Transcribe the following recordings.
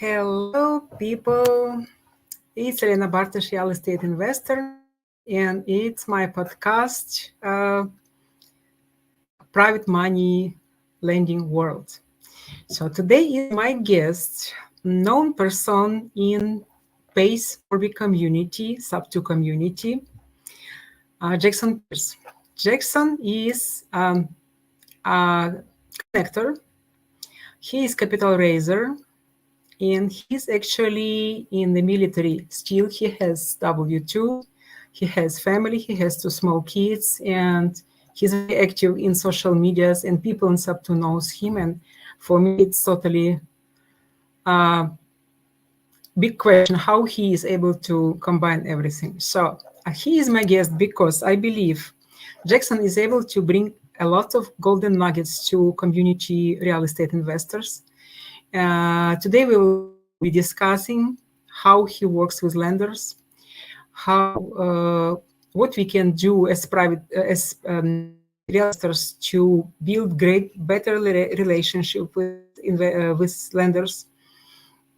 Hello, people. It's Elena Bartash, real estate investor, and it's my podcast, Private Money Lending World. So today is my guest, known person in Pace Orbit community, Sub2 community, Jackson Pierce. Jackson is a connector. He is capital raiser, and he's actually in the military still. He has W2, he has family, he has two small kids, and he's very active in social medias, and people in Sub2 knows him. And for me, it's totally a big question how he is able to combine everything. So he is my guest because I believe Jackson is able to bring a lot of golden nuggets to community real estate investors. Today we will be discussing how he works with lenders, what we can do as realtors to build better relationship with lenders,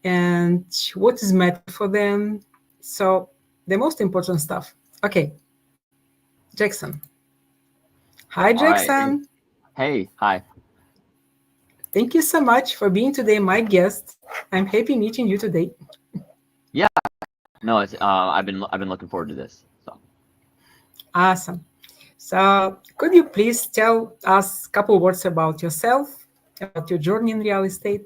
and what is matter for them. So the most important stuff. Okay, Jackson. Hi, All right. Jackson. Hey, hi. Thank you so much for being today my guest. I'm happy meeting you today. Yeah. No, it's I've been looking forward to this. So Awesome. So could you please tell us a couple words about yourself, about your journey in real estate?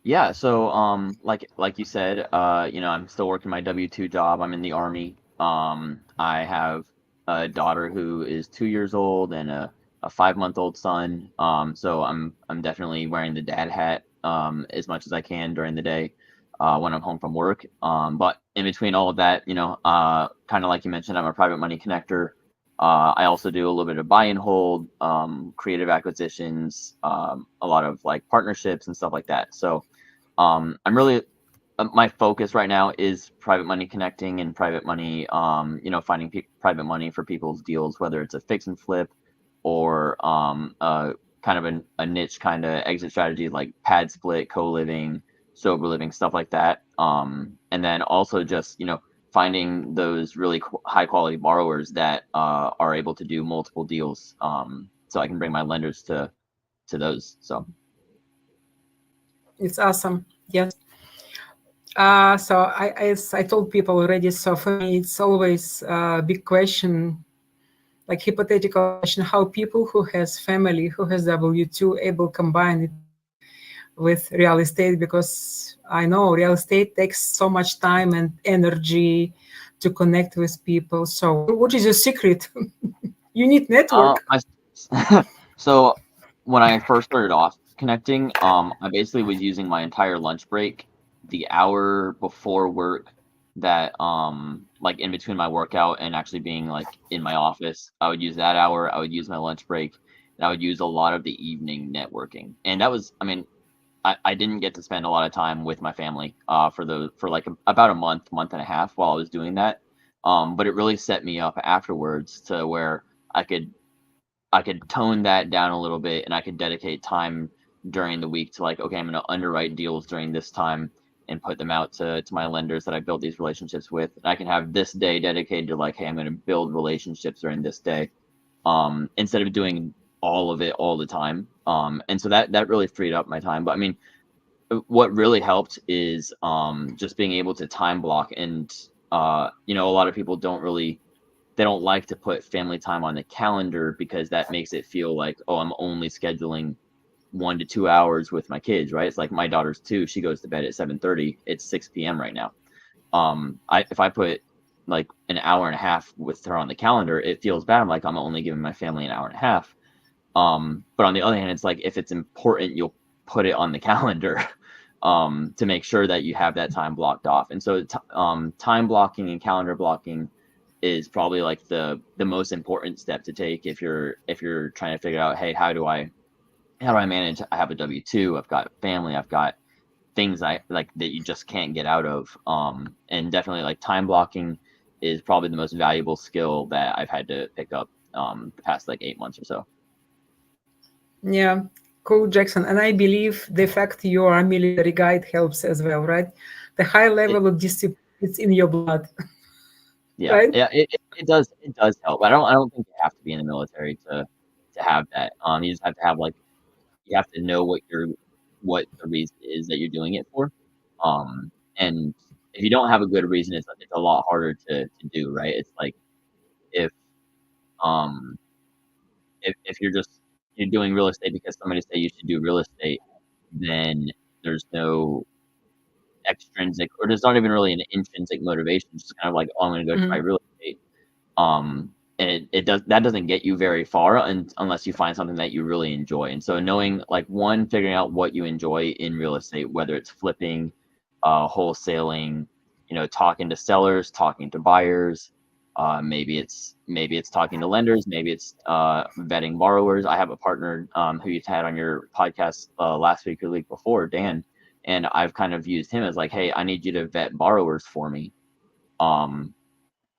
yeah, so like you said, I'm still working my W-2 job. I'm in the Army. I have a daughter who is 2 years old and a 5-month-old son. So I'm definitely wearing the dad hat as much as I can during the day when I'm home from work. But in between all of that, kind of like you mentioned, I'm a private money connector. I also do a little bit of buy and hold, creative acquisitions, a lot of like partnerships and stuff like that. So I'm really my focus right now is private money connecting and private money, finding private money for people's deals, whether it's a fix and flip or kind of a niche kind of exit strategy like pad split, co-living, sober living, stuff like that. And then also just, finding those really high quality borrowers that are able to do multiple deals, so I can bring my lenders to those. So It's awesome. Yes. So as I told people already, so for me, it's always a big question, like hypothetical question, how people who has family, who has W2 able combine it with real estate, because I know real estate takes so much time and energy to connect with people. So what is your secret? You need network. so when I first started off connecting, I basically was using my entire lunch break, the hour before work, that like in between my workout and actually being like in my office. I would use that hour. I would use my lunch break, and I would use a lot of the evening networking. And that was, I mean, I didn't get to spend a lot of time with my family for like about a month and a half while I was doing that. But it really set me up afterwards to where I could tone that down a little bit, and I could dedicate time during the week to like, okay, I'm going to underwrite deals during this time and put them out to my lenders that I built these relationships with. And I can have this day dedicated to like, hey, I'm going to build relationships during this day, instead of doing all of it all the time. And so that really freed up my time. But I mean, what really helped is just being able to time block. And a lot of people they don't like to put family time on the calendar because that makes it feel like, oh, I'm only scheduling 1 to 2 hours with my kids, right? It's like my daughter's 2, she goes to bed at 7:30. It's 6 p.m. right now. If I put like an hour and a half with her on the calendar, it feels bad. I'm like, I'm only giving my family an hour and a half. But on the other hand, it's like, if it's important, you'll put it on the calendar to make sure that you have that time blocked off. And so time blocking and calendar blocking is probably like the most important step to take if you're trying to figure out, hey, how do I manage? I have a W2, I've got family, I've got things I like that you just can't get out of. And definitely like time blocking is probably the most valuable skill that I've had to pick up the past like 8 months or so. Yeah, Cool, Jackson. And I believe the fact you are a military guide helps as well, right? The high It, level of discipline is in your blood, yeah, right? yeah, it does help. I don't think you have to be in the military to have that. You just have to have like you have to know what the reason is that you're doing it for. And if you don't have a good reason, it's a lot harder to do, right? It's like if um if you're doing real estate because somebody said you should do real estate, then there's no extrinsic or there's not even really an intrinsic motivation. It's just kind of like, oh, I'm gonna go try Mhm. real estate. And it doesn't get you very far unless you find something that you really enjoy. And so knowing like one, figuring out what you enjoy in real estate, whether it's flipping, wholesaling, talking to sellers, talking to buyers, maybe it's talking to lenders, maybe it's vetting borrowers. I have a partner who you've had on your podcast last week or the week before, Dan, and I've kind of used him as like, hey, I need you to vet borrowers for me. Um,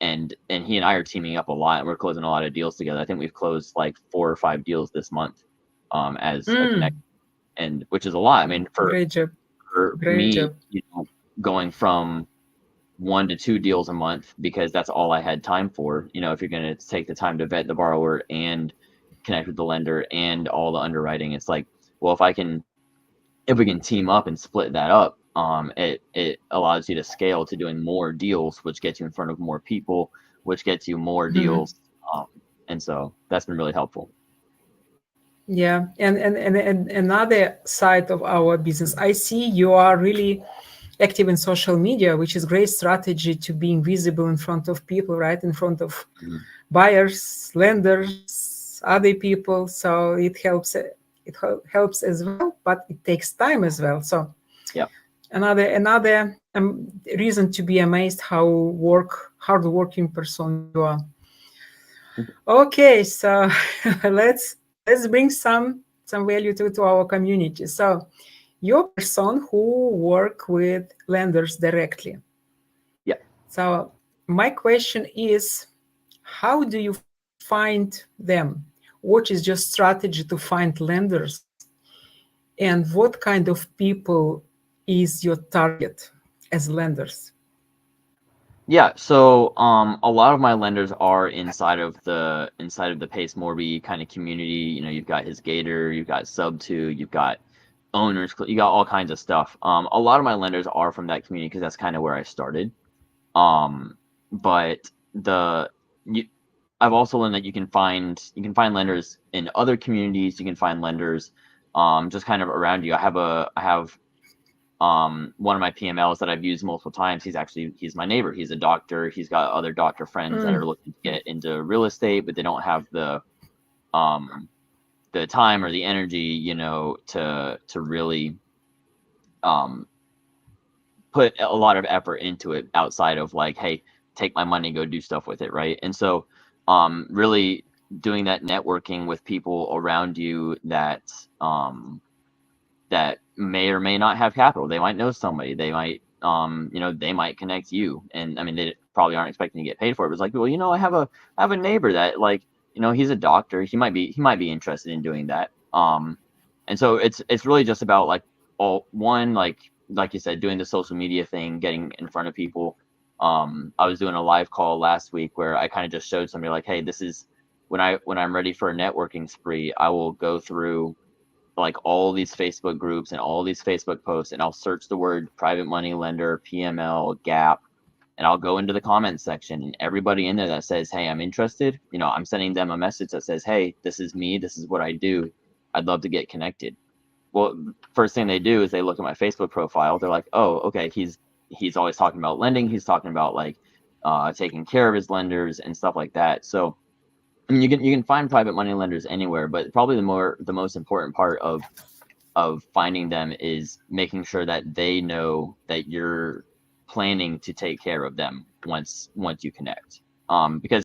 and he and I are teaming up a lot. We're closing a lot of deals together. I think we've closed like 4 or 5 deals this month, as a connect, Mm, and which is a lot. I mean, for great job. for Great me, job. going from 1 to 2 deals a month because that's all I had time for. If you're going to take the time to vet the borrower and connect with the lender and all the underwriting, it's like, well, if we can team up and split that up, it allows you to scale to doing more deals, which gets you in front of more people, which gets you more Mhm. deals. Um, and so that's been really helpful. Yeah, and another side of our business, I see you are really active in social media, which is great strategy to being visible in front of people, right? In front of Mhm. buyers, lenders, other people. So it helps. Helps as well, but it takes time as well. So Yep. another reason to be amazed how hard working person you are. Okay, so let's bring some value to our community. So you're a person who work with lenders directly. Yep. So my question is, how do you find them? What is your strategy to find lenders? And what kind of people is your target as lenders? Yeah, so a lot of my lenders are inside of the Pace Morby kind of community. You've got his Gator, you've got Sub2, you've got owners, you got all kinds of stuff. A lot of my lenders are from that community because that's kind of where I started. But the you, I've also learned that you can find lenders in other communities. You can find lenders just kind of around you. I have one of my PMLs that I've used multiple times. He's my neighbor. He's a doctor. He's got other doctor friends that Mm, are looking to get into real estate, but they don't have um the time or the energy, to really um put a lot of effort into it outside of like, hey, take my money, go do stuff with it, right? And so really doing that networking with people around you that may or may not have capital. They might know somebody. They might connect you. And I mean, they probably aren't expecting to get paid for it. But it's like, well, I have a neighbor that like, he's a doctor. He might be interested in doing that. And so it's really just about like all one like you said, doing the social media thing, getting in front of people. I was doing a live call last week where I kind of just showed somebody like, hey, this is when I'm ready for a networking spree, I will go through like all these Facebook groups and all these Facebook posts, and I'll search the word private money lender, PML, Gap, and I'll go into the comments section, and everybody in there that says, "Hey, I'm interested," I'm sending them a message that says, "Hey, this is me. This is what I do. I'd love to get connected." Well, first thing they do is they look at my Facebook profile. They're like, "Oh, okay, he's always talking about lending. He's talking about like taking care of his lenders and stuff like that." So I mean, you can find private money lenders anywhere, but probably the most important part of finding them is making sure that they know that you're planning to take care of them once you connect. Because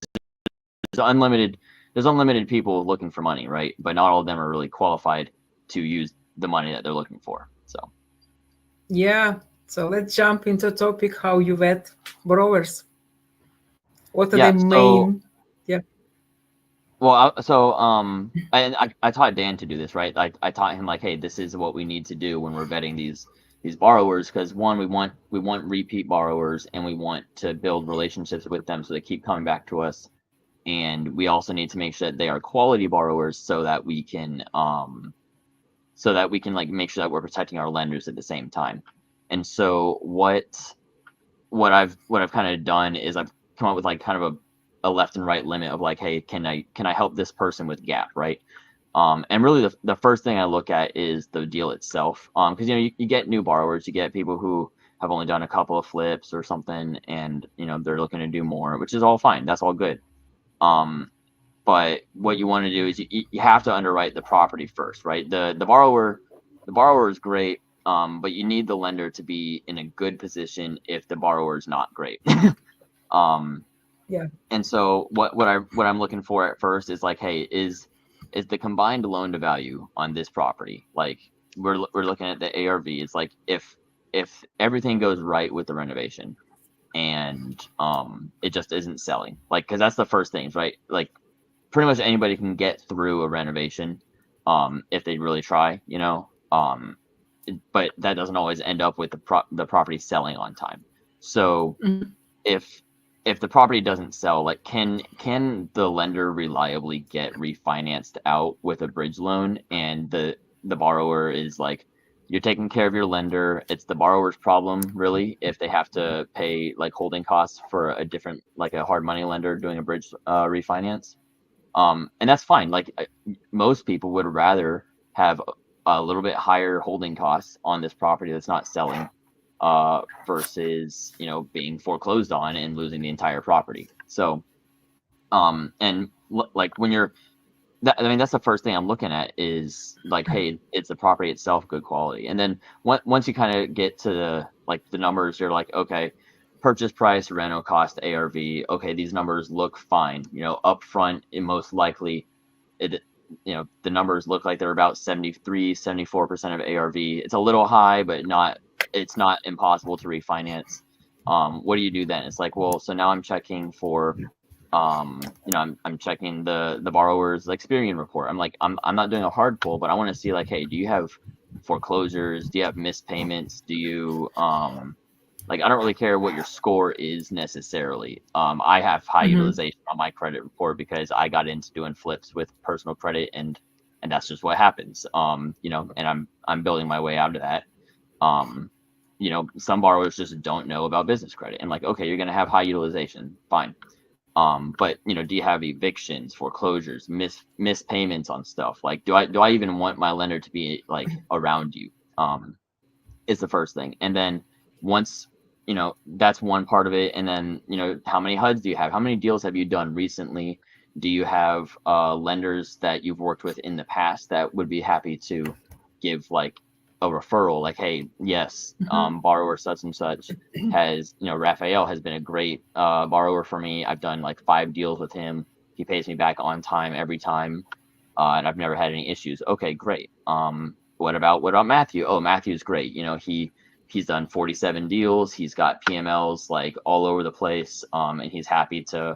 there's unlimited there's unlimited people looking for money, right? But not all of them are really qualified to use the money that they're looking for. So yeah. So let's jump into topic how you vet borrowers. What are the yeah, so main? Yeah. Well, and I taught Dan to do this, right? I taught him like, hey, this is what we need to do when we're vetting these borrowers, because one, we want repeat borrowers, and we want to build relationships with them so they keep coming back to us, and we also need to make sure that they are quality borrowers so that we can like make sure that we're protecting our lenders at the same time. And so what I've kind of done is I've come up with like kind of a left and right limit of like, hey, can I help this person with gap, right? And really the first thing I look at is the deal itself, because you get new borrowers, you get people who have only done a couple of flips or something, and they're looking to do more, which is all fine, that's all good. um, but what you want to do is you have to underwrite the property first, right? The borrower is great, but you need the lender to be in a good position if the borrower is not great. um, Yeah. and so what I'm looking for at first is like, hey, is the combined loan to value on this property, like we're looking at the ARV. It's like if everything goes right with the renovation, and it just isn't selling, like, because that's the first things, right? Like pretty much anybody can get through a renovation, if they really try, but that doesn't always end up with the property selling on time. So Mhm. if if the property doesn't sell, like, can the lender reliably get refinanced out with a bridge loan, and the borrower is like, you're taking care of your lender, it's the borrower's problem really if they have to pay like holding costs for a different, like a hard money lender doing a bridge refinance. And that's fine. Like, most people would rather have a little bit higher holding costs on this property that's not selling, versus being foreclosed on and losing the entire property. So like when you're that, I mean, that's the first thing I'm looking at is like, hey, it's the property itself good quality. And then once you kind of get to the numbers, you're like, okay, purchase price, rental cost, ARV. Okay, these numbers look fine. Up front, it most likely, it the numbers look like they're about 73-74% of ARV. It's a little high, but it's not impossible to refinance. What do you do then? It's like, well, so now I'm checking for, I'm checking the borrower's Experian report. I'm like, I'm not doing a hard pull, but I want to see like, hey, do you have foreclosures? Do you have missed payments? Do you like, I don't really care what your score is necessarily. I have high Mhm. utilization on my credit report because I got into doing flips with personal credit, and that's just what happens. And I'm building my way out of that. Um, some borrowers just don't know about business credit, and like, okay, you're gonna have high utilization, fine. But do you have evictions, foreclosures, missed payments on stuff? Like, do I even want my lender to be like around you? Is the first thing. And then once, that's one part of it. And then, how many HUDs do you have? How many deals have you done recently? Do you have lenders that you've worked with in the past that would be happy to give like a referral? Like, hey, yes, Mhm. borrower such and such has, Raphael has been a great borrower for me. I've done like 5 deals with him. He pays me back on time every time, and I've never had any issues. Okay, great. What about Matthew? Oh, Matthew's great. He's done 47 deals. He's got PMLs like all over the place, and he's happy to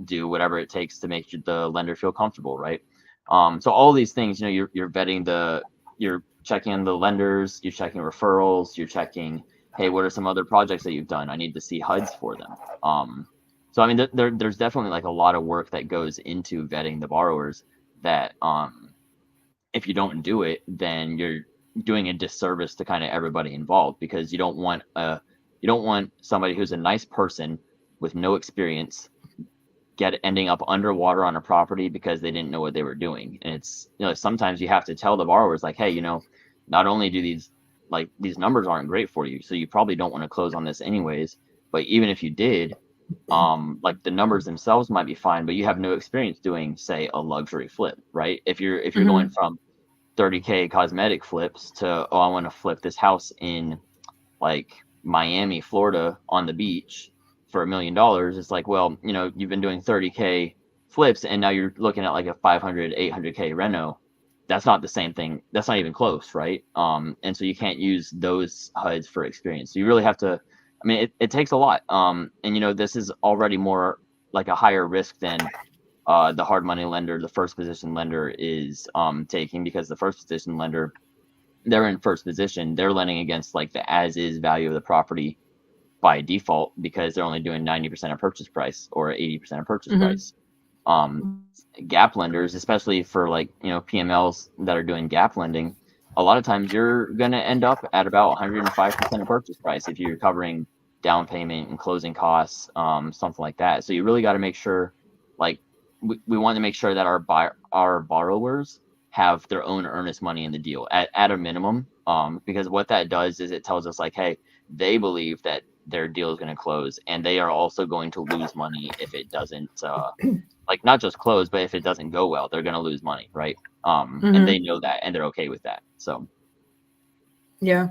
do whatever it takes to make the lender feel comfortable, right? So all these things, you're vetting you're checking the lenders, you're checking referrals, you're checking, hey, what are some other projects that you've done? I need to see HUDs for them. So I mean, there's definitely like a lot of work that goes into vetting the borrowers that, if you don't do it, then you're doing a disservice to kind of everybody involved, because you don't want somebody who's a nice person with no experience ending up underwater on a property because they didn't know what they were doing. And it's, sometimes you have to tell the borrowers like, hey, not only do these numbers aren't great for you, so you probably don't want to close on this anyways, but even if you did, like, the numbers themselves might be fine, but you have no experience doing, say, a luxury flip, right? If you're going Mhm. from 30K cosmetic flips to, oh, I want to flip this house in like Miami, Florida on the beach for $1 million. It's like, well, you've been doing 30K flips, and now you're looking at like a 500, 800K reno. That's not the same thing. That's not even close, right? And so you can't use those HUDs for experience. So you really have to, I mean, it takes a lot. And this is already more like a higher risk than the hard money lender, the first position lender is taking, because the first position lender, they're in first position, they're lending against like the as is value of the property by default, because they're only doing 90% of purchase price or 80% of purchase Mm-hmm. price. Um, gap lenders, especially for like, PMLs that are doing gap lending, a lot of times you're going to end up at about 105% of purchase price if you're covering down payment and closing costs, something like that. So you really got to make sure, like, we want to make sure that our borrowers have their own earnest money in the deal at a minimum, because what that does is it tells us like, hey, they believe that their deal is going to close, and they are also going to lose money if it doesn't, like, not just close, but if it doesn't go well, they're going to lose money, right? And they Mm-hmm. know that, and they're okay with that. So Yeah.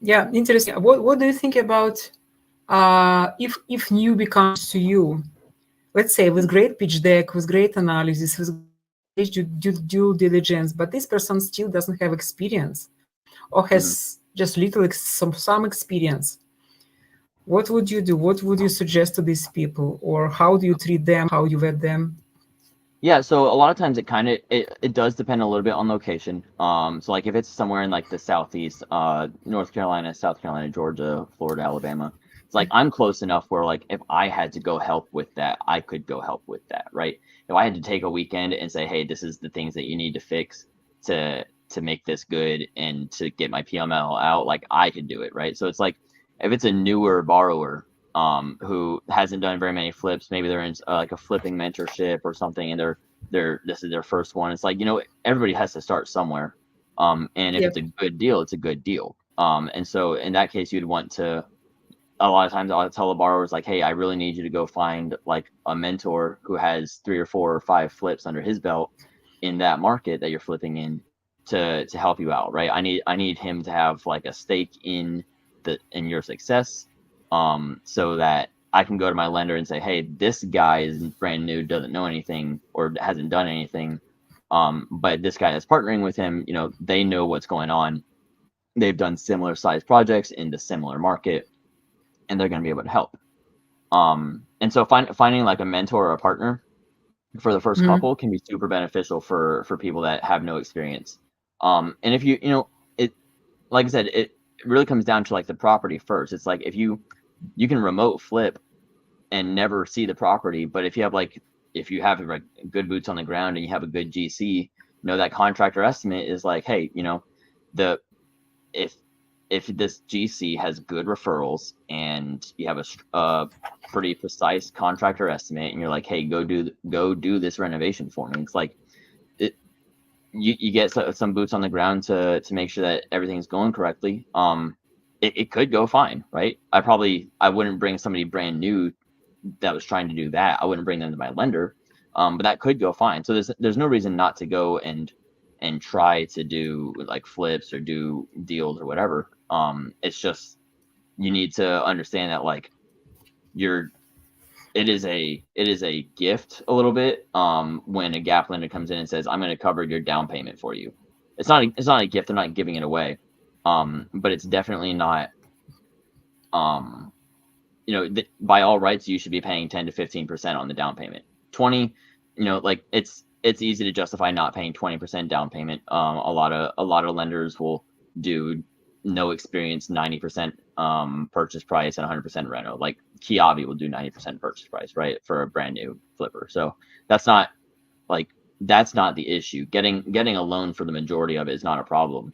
Yeah. Interesting. What do you think about if newbie comes to you, let's say with great pitch deck, with great analysis, with great due diligence, but this person still doesn't have experience or mhm. has just little some experience. What would you do? What would you suggest to these people, or how do you treat them? How you vet them? Yeah, so a lot of times it does depend a little bit on location. So like if it's somewhere in like the southeast, North Carolina, South Carolina, Georgia, Florida, Alabama, it's like I'm close enough where like if I had to go help with that, I could go help with that, right? If I had to take a weekend and say, hey, this is the things that you need to fix to make this good and to get my PML out, like I could do it, right? So it's like if it's a newer borrower, who hasn't done very many flips, maybe they're in like a flipping mentorship or something, and they're this is their first one. It's like, everybody has to start somewhere. And if it's Yep. a good deal, it's a good deal. And so in that case, you'd want to, a lot of times I'll tell the borrowers like, hey, I really need you to go find like a mentor who has 3 or 4 or 5 flips under his belt in that market that you're flipping in, to help you out, right? I need him to have like a stake in your success, so that I can go to my lender and say, hey, this guy is brand new, doesn't know anything or hasn't done anything. But this guy that's partnering with him, they know what's going on. They've done similar size projects in the similar market, and they're going to be able to help. And so finding like a mentor or a partner for the first Mhm. couple can be super beneficial for people that have no experience. And if it, like I said, it really comes down to like the property first. It's like if you can remote flip and never see the property, but if you have like good boots on the ground and you have a good GC, that contractor estimate is like, hey, the if this GC has good referrals and you have a pretty precise contractor estimate, and you're like, hey, go do this renovation for me. It's like it, you get some boots on the ground to make sure that everything's going correctly. It could go fine, right? I wouldn't bring somebody brand new that was trying to do that. I wouldn't bring them to my lender, but that could go fine. So there's no reason not to go and try to do like flips or do deals or whatever. It's just you need to understand that like you're it is a gift a little bit, when a gap lender comes in and says, I'm going to cover your down payment for you. It's not a gift. They're not giving it away. But it's definitely not, um by all rights, you should be paying 10 to 15% on the down payment. 20, like it's easy to justify not paying 20% down payment. A lot of lenders will do no experience 90% purchase price and 100% reno. Like Kiavi will do 90% purchase price, right, for a brand new flipper. So that's not like that's not the issue. Getting a loan for the majority of it is not a problem.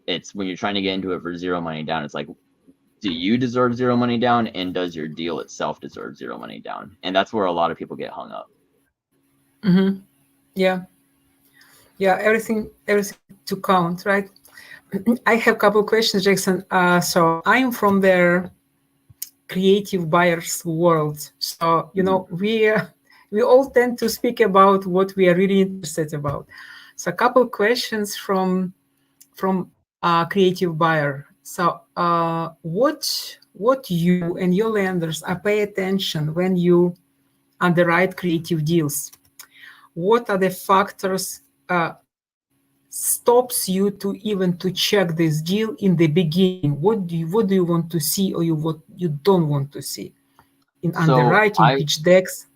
It's when you're trying to get into it for zero money down. It's like, do you deserve zero money down, and does your deal itself deserve zero money down? And that's where a lot of people get hung up. Mm-hmm. Yeah. Yeah. Everything to count, right? I have a couple questions, Jackson. So I'm from the creative buyers world. So Mhm. we all tend to speak about what we are really interested about. So a couple questions from creative buyer. So what you and your lenders are pay attention when you underwrite creative deals? What are the factors stops you to even to check this deal in the beginning? What do you want to see, or what you don't want to see in So underwriting I pitch decks?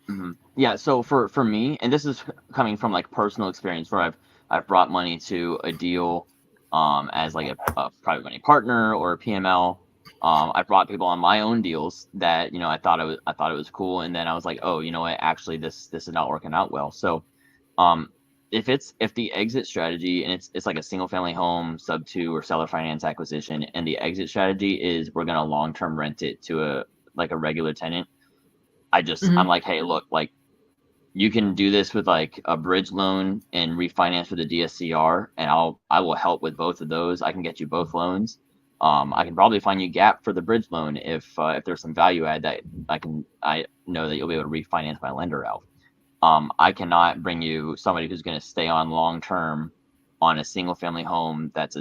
Mhm. Yeah, so for me, and this is coming from like personal experience where I've brought money to a deal as like a private money partner or a PML. I brought people on my own deals that, I thought it was cool, and then I was like, oh, you know what, actually this is not working out well. So um if the exit strategy, and it's like a single family home sub two or seller finance acquisition, and the exit strategy is we're gonna long term rent it to a regular tenant, I'm Hmm. like, hey, look, like you can do this with like a bridge loan and refinance with a DSCR, and I will help with both of those. I can get you both loans. I can probably find you gap for the bridge loan if there's some value add that I know that you'll be able to refinance my lender out. I cannot bring you somebody who's going to stay on long term on a single family home that's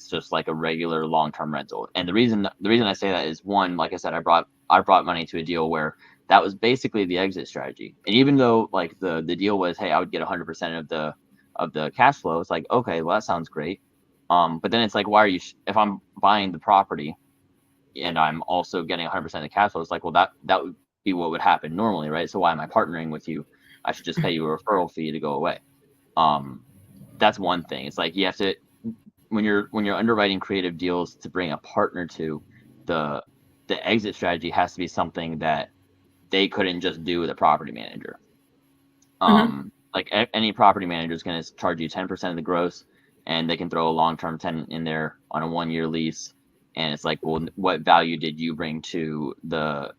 just like a regular long term rental. And the reason I say that is, one, like I said, I brought money to a deal where that was basically the exit strategy. And even though like the deal was, hey, I would get 100% of the cash flow, it's like, okay, well that sounds great. But then it's like, why are you if I'm buying the property and I'm also getting 100% of the cash flow, it's like, well, that would be what would happen normally, right? So why am I partnering with you? I should just pay you a referral fee to go away. Um, that's one thing. It's like you have to, when you're underwriting creative deals to bring a partner to, the the exit strategy has to be something that they couldn't just do with a property manager. Hmm. Like any property manager is going to charge you 10% of the gross, and they can throw a long-term tenant in there on a 1-year lease. And it's like, well, what value did you bring to the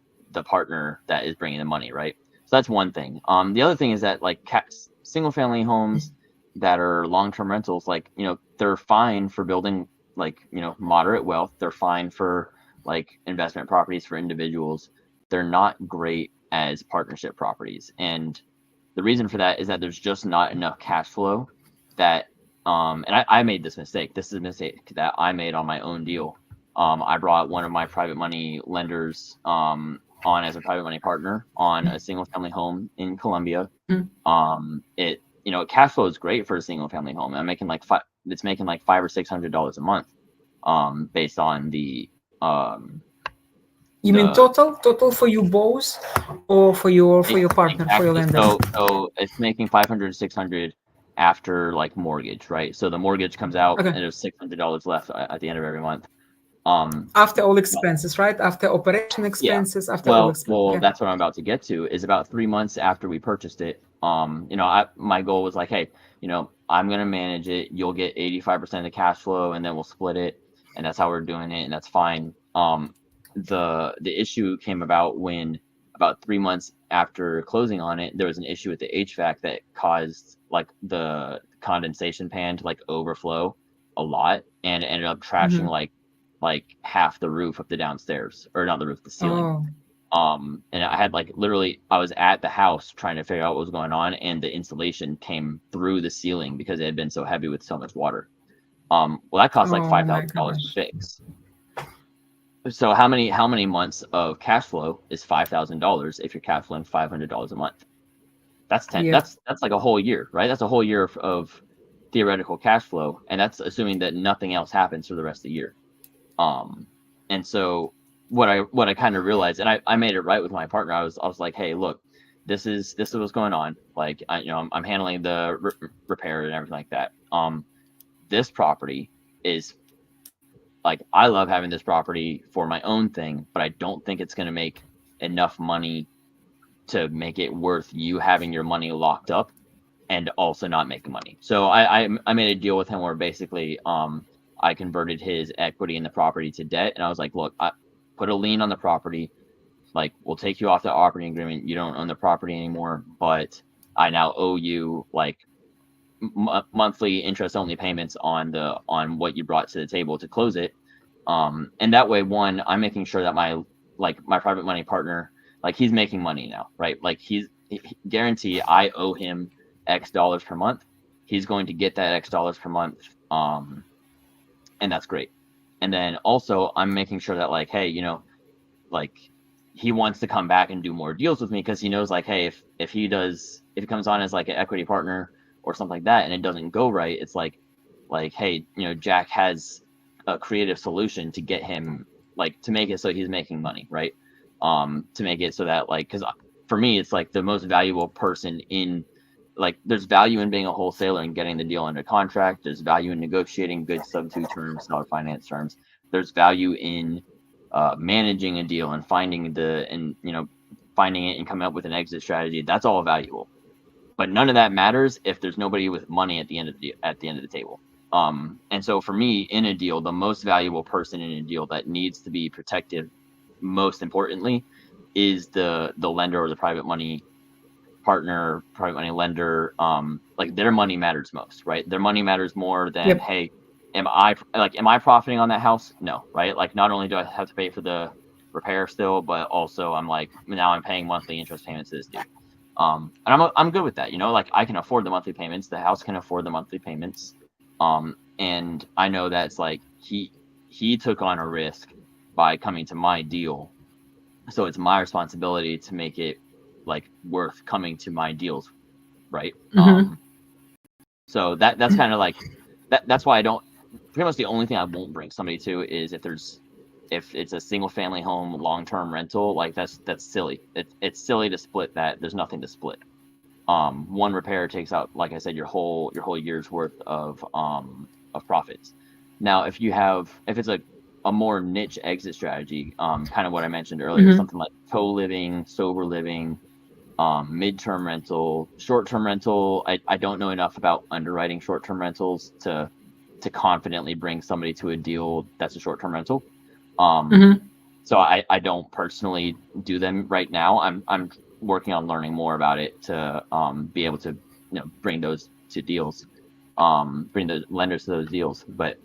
partner that is bringing the money, right? So that's one thing. The other thing is that like single family homes that are long-term rentals, like, they're fine for building like, moderate wealth. They're fine for like investment properties for individuals. They're not great as partnership properties. And the reason for that is that there's just not enough cash flow that and I made this mistake. This is a mistake that I made on my own deal. I brought one of my private money lenders on as a private money partner on a single family home in Colombia. It cash flow is great for a single family home. I'm making like it's making like $500 or $600 a month, based on um You mean the total for you both, or for your partner, for your exactly. lender? So it's making 500, 600 after like mortgage, right? So the mortgage comes out Okay. and there's $600 left at the end of every month. Um, After all but expenses, right? After operation yeah, expenses, after all expenses. well, Okay. that's what I'm about to get to. Is about 3 months after we purchased it. My goal was like, hey, I'm gonna manage it. You'll get 85% of the cash flow, and then we'll split it, and that's how we're doing it, and that's fine. The issue came about when about 3 months after closing on it, there was an issue with the HVAC that caused like the condensation pan to like overflow a lot, and ended up trashing Hmm. like half the roof of the downstairs, or not the roof, the ceiling. Oh, And I had like literally, I was at the house trying to figure out what was going on, and the insulation came through the ceiling because it had been so heavy with so much water. Well, that cost like oh five my thousand dollars to gosh. fix. So how many months of cash flow is $5,000 if you're cash flowing $500 a month? That's ten. Yeah. That's like a whole year, right? That's a whole year of theoretical cash flow, and that's assuming that nothing else happens for the rest of the year. Um, and so what I kind of realized, and I made it right with my partner. I was like, hey, look, this is what's going on. Like, I'm handling the repair and everything like that. This property is like, I love having this property for my own thing, but I don't think it's going to make enough money to make it worth you having your money locked up and also not making money. So I made a deal with him where basically I converted his equity in the property to debt, and I was like, look, I put a lien on the property. Like, we'll take you off the operating agreement. You don't own the property anymore, but I now owe you like monthly interest only payments on what you brought to the table to close it. And that way, one, I'm making sure that my private money partner, like, he's making money now, right? Like, guarantee I owe him X dollars per month. He's going to get that X dollars per month. And that's great. And then also I'm making sure that, like, hey, like, he wants to come back and do more deals with me, because he knows, like, hey, if he comes on as like an equity partner or something like that and it doesn't go right, it's like, hey, Jack has a creative solution to get him, like, to make it so he's making money, right? To make it so that, like, because for me, it's like the most valuable person in, like, there's value in being a wholesaler and getting the deal under contract. There's value in negotiating good sub-2 terms, seller finance terms. There's value in managing a deal and finding finding it and coming up with an exit strategy. That's all valuable, but none of that matters if there's nobody with money at the end of the table. And so for me, in a deal, the most valuable person in a deal that needs to be protected, most importantly, is the lender or the private money partner, private money lender. Like, their money matters most, right? Their money matters more than, Yep. hey, am I profiting on that house? No, right? Like, not only do I have to pay for the repair still, but also now I'm paying monthly interest payments to this dude. And I'm good with that, like, I can afford the monthly payments, the house can afford the monthly payments. And I know that it's like he took on a risk by coming to my deal, so it's my responsibility to make it like worth coming to my deals, right? Mm-hmm. So that's kind of like that's why I don't, pretty much the only thing I won't bring somebody to is if it's a single family home long-term rental. Like, that's silly. It's silly to split that. There's nothing to split. One repair takes out, like I said, your whole year's worth of profits. Now, if it's a more niche exit strategy, kind of what I mentioned earlier, Mm-hmm. something like co-living, sober living, midterm rental, short-term rental. I don't know enough about underwriting short-term rentals to confidently bring somebody to a deal that's a short-term rental. Mm-hmm. So I don't personally do them right now. I'm working on learning more about it to be able to bring those to deals, bring the lenders to those deals. But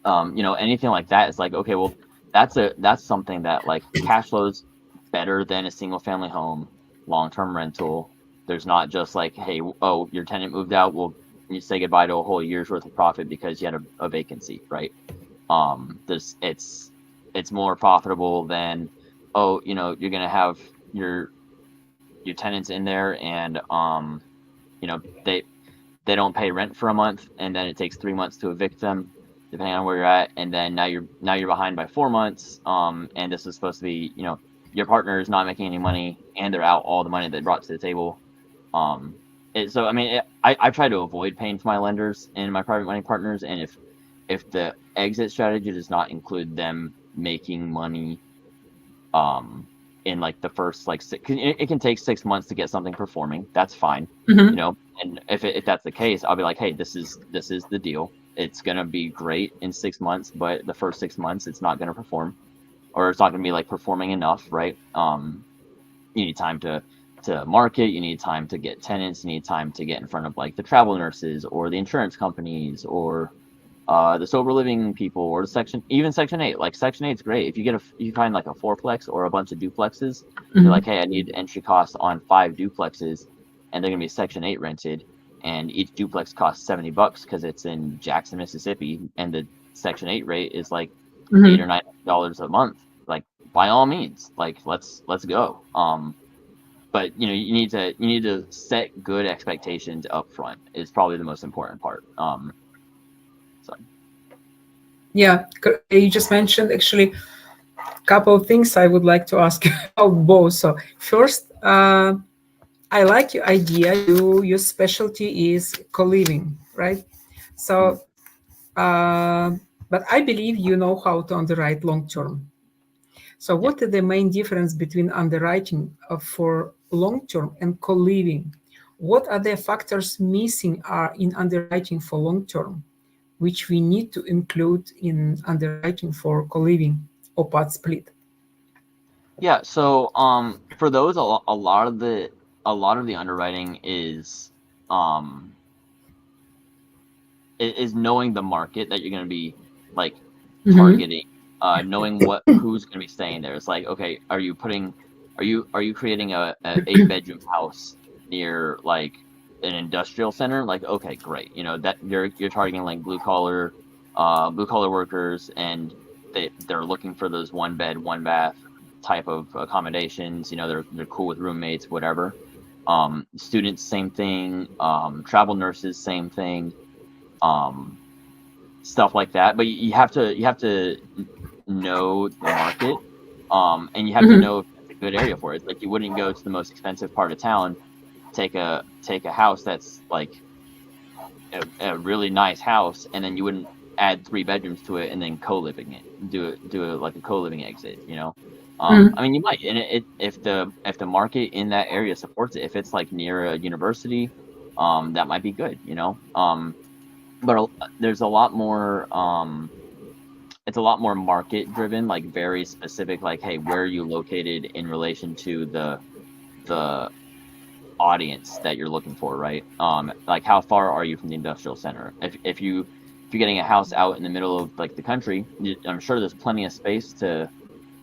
anything like that is like, okay, well, that's something that, like, cash flows better than a single family home, long-term rental. There's not just like, hey, oh, your tenant moved out, well, you say goodbye to a whole year's worth of profit because you had a vacancy, right? There's it's more profitable than, oh, you're gonna have your tenants in there, and they don't pay rent for a month, and then it takes 3 months to evict them, depending on where you're at, and then now you're behind by 4 months. And this is supposed to be, your partner is not making any money, and they're out all the money they brought to the table. So I mean, I try to avoid paying for my lenders and my private money partners, and if the exit strategy does not include them making money, in like the first like it can take 6 months to get something performing. That's fine, Mm-hmm. and if that's the case, I'll be like, hey, this is the deal. It's gonna be great in 6 months, but the first 6 months it's not gonna perform, or it's not gonna be like performing enough, right? You need time to market, you need time to get tenants, you need time to get in front of like the travel nurses or the insurance companies or the sober living people, or Section 8. Like, Section 8 is great. If you find like a fourplex or a bunch of duplexes, you're Mm-hmm. like, hey, I need entry costs on 5 duplexes, and they're gonna be Section 8 rented, and each duplex costs $70 because it's in Jackson, Mississippi, and the Section 8 rate is like $8 Mm-hmm. or $9 a month. Like, by all means, like, let's go. But you need to set good expectations up front is probably the most important part. So. Yeah, you just mentioned actually a couple of things I would like to ask you about both. So first, I like your idea. Your specialty is co-living, right? So, uh, but I believe you know how to underwrite long term. So, Yeah. what is the main difference between underwriting for long term and co living? What are the factors missing are in underwriting for long term, which we need to include in underwriting for co living or part split? Yeah, so for those, a lot of the underwriting um is knowing the market that you're going to be like Mm-hmm. targeting, knowing who's going to be staying there. It's like, okay, are you creating a 8 bedroom house near like an industrial center? Like, okay, great. That you're targeting like blue collar workers, and they're looking for those 1 bed, 1 bath type of accommodations. They're cool with roommates, whatever. Students, same thing. Travel nurses, same thing. um, Stuff like that. But you have to know the market, and you have to Mm-hmm. know good area for it. It's like you wouldn't go to the most expensive part of town, take a house that's like a really nice house, and then you wouldn't add 3 bedrooms to it and then co-living it, do a like a co-living exit, you know. I mean, you might, and if the market in that area supports it, if it's like near a university, that might be good, you know. But there's a lot more. It's a lot more market driven, like very specific, like, hey, where are you located in relation to the audience that you're looking for, right? Like how far are you from the industrial center? If you're getting a house out in the middle of like the country, I'm sure there's plenty of space to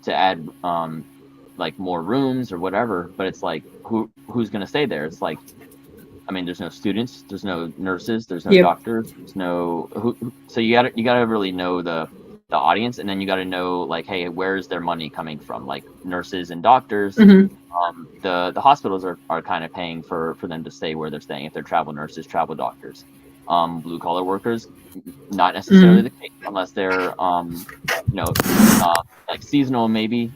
add like more rooms or whatever, but it's like who's going to stay there? It's like, I mean, there's no students, there's no nurses, there's no Yep. doctors, there's no so you gotta really know the audience, and then you gotta know like, hey, where's their money coming from? Like nurses and doctors, Mm-hmm. the hospitals are kind of paying for them to stay where they're staying if they're travel nurses, travel doctors. Blue collar workers, not necessarily Mm-hmm. the case unless they're you know like seasonal maybe.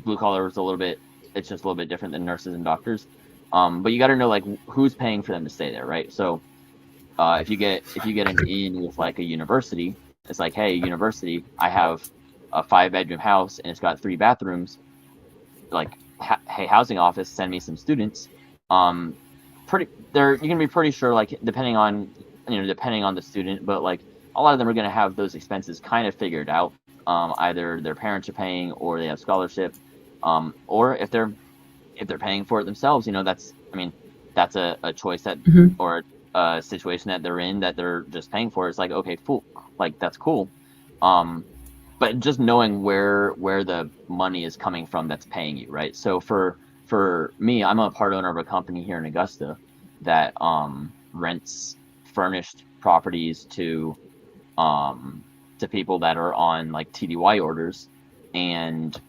Blue collar is a little bit, it's just a little bit different than nurses and doctors. But you got to know like who's paying for them to stay there, right? So if you get an in with like a university, it's like, hey, university, I have a 5 bedroom house and it's got 3 bathrooms. Like, hey, housing office, send me some students. Um, you're gonna be pretty sure, like depending on the student, but like a lot of them are gonna have those expenses kind of figured out. Either their parents are paying or they have scholarship, or if they're paying for it themselves, I mean, that's a choice that, Mm-hmm. or a situation that they're in that they're just paying for. It's like, okay, cool, like that's cool. Um, but just knowing where the money is coming from that's paying you, right? So for me, I'm a part owner of a company here in Augusta that rents furnished properties to people that are on like TDY orders, and